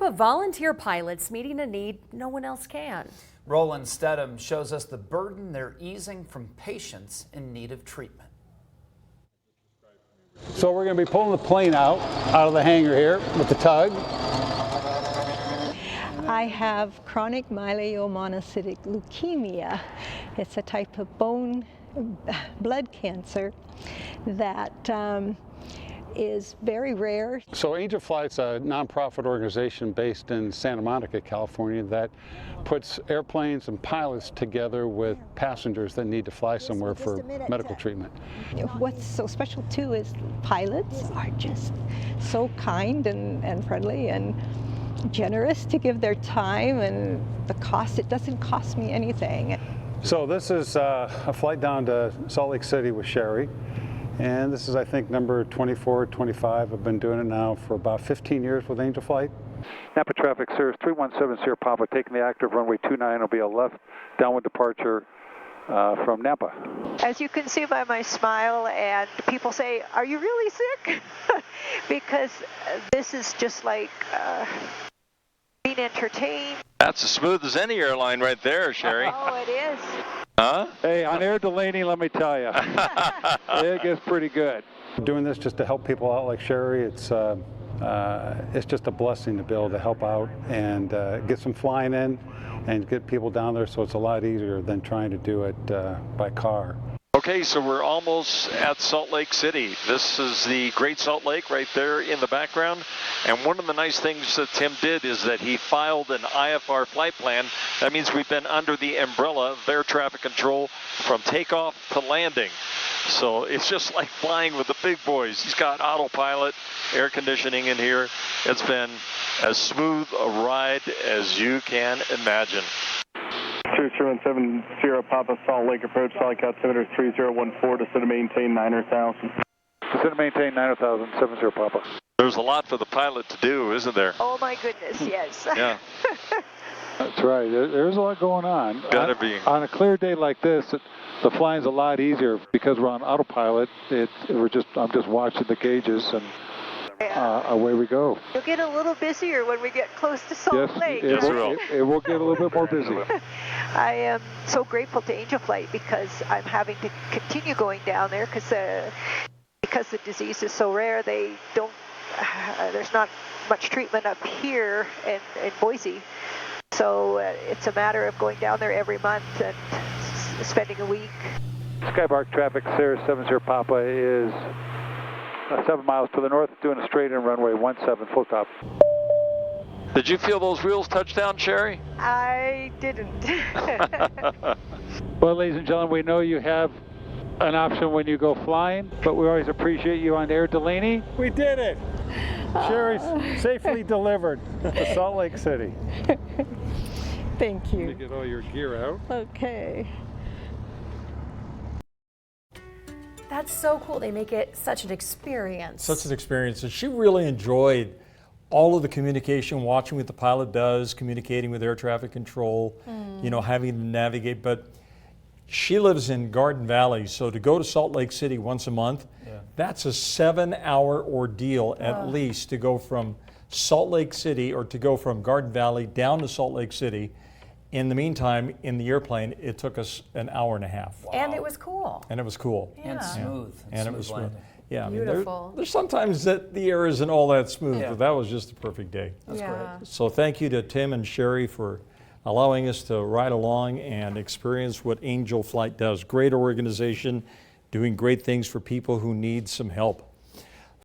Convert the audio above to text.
of volunteer pilots meeting a need no one else can. Roland Steadham shows us the burden they're easing from patients in need of treatment. So we're going to be pulling the plane out of the hangar here with the tug. I have chronic myelomonocytic leukemia. It's a type of blood cancer that is very rare. So Angel Flight's a nonprofit organization based in Santa Monica, California, that puts airplanes and pilots together with passengers that need to fly somewhere for medical treatment. What's so special too is pilots are just so kind and friendly and generous to give their time, and the cost, it doesn't cost me anything. So this is a flight down to Salt Lake City with Sherry. And this is, I think, number 24, 25. I've been doing it now for about 15 years with Angel Flight. Nampa traffic, Cirrus 317 Sierra Papa, taking the active runway 29. Will be a left downwind departure from Nampa. As you can see by my smile, and people say, "Are you really sick?" Because this is just like being entertained. That's as smooth as any airline right there, Sherry. Oh, it is. Huh? Hey, on Air Delaney, let me tell you, it gets pretty good. Doing this just to help people out like Sherry, it's just a blessing to be able to help out and get some flying in and get people down there, so it's a lot easier than trying to do it by car. Okay, so we're almost at Salt Lake City. This is the Great Salt Lake right there in the background. And one of the nice things that Tim did is that he filed an IFR flight plan. That means we've been under the umbrella of air traffic control from takeoff to landing. So it's just like flying with the big boys. He's got autopilot, air conditioning in here. It's been as smooth a ride as you can imagine. 317 Sierra Papa, Salt Lake approach, Solid altimeter 3014, descend to maintain 900,000. Descend to maintain 900,000, 70 Papa. There's a lot for the pilot to do, isn't there? Oh my goodness, yes. Yeah. That's right. There's a lot going on. Gotta be. On a clear day like this, the flying's a lot easier because we're on autopilot. I'm just watching the gauges and away we go. You'll get a little busier when we get close to Salt Lake. Yes, it will get a little bit more busy. I am so grateful to Angel Flight because I'm having to continue going down there because the disease is so rare. They don't. There's not much treatment up here in Boise, so it's a matter of going down there every month and spending a week. Skybark traffic, Cirrus 70 Papa is 7 miles to the north, doing a straight in runway 17, full stop. Did you feel those wheels touch down, Sherry? I didn't. Well, ladies and gentlemen, we know you have an option when you go flying, but we always appreciate you on Air Delaney. We did it! Sherry's safely delivered to Salt Lake City. Thank you. Let me get all your gear out. Okay. That's so cool. They make it such an experience. Such an experience. And she really enjoyed all of the communication, watching what the pilot does, communicating with air traffic control, you know, having to navigate. But she lives in Garden Valley, so to go to Salt Lake City once a month, that's a 7-hour ordeal at least to go from Salt Lake City or to go from Garden Valley down to Salt Lake City. In the meantime, in the airplane, it took us an hour and a half. Wow. And it was cool. And it was cool. Yeah. And smooth. And it was smooth. Yeah, beautiful. I mean, there's sometimes that the air isn't all that smooth, but that was just a perfect day. That's great. So thank you to Tim and Sherry for allowing us to ride along and experience what Angel Flight does. Great organization, doing great things for people who need some help.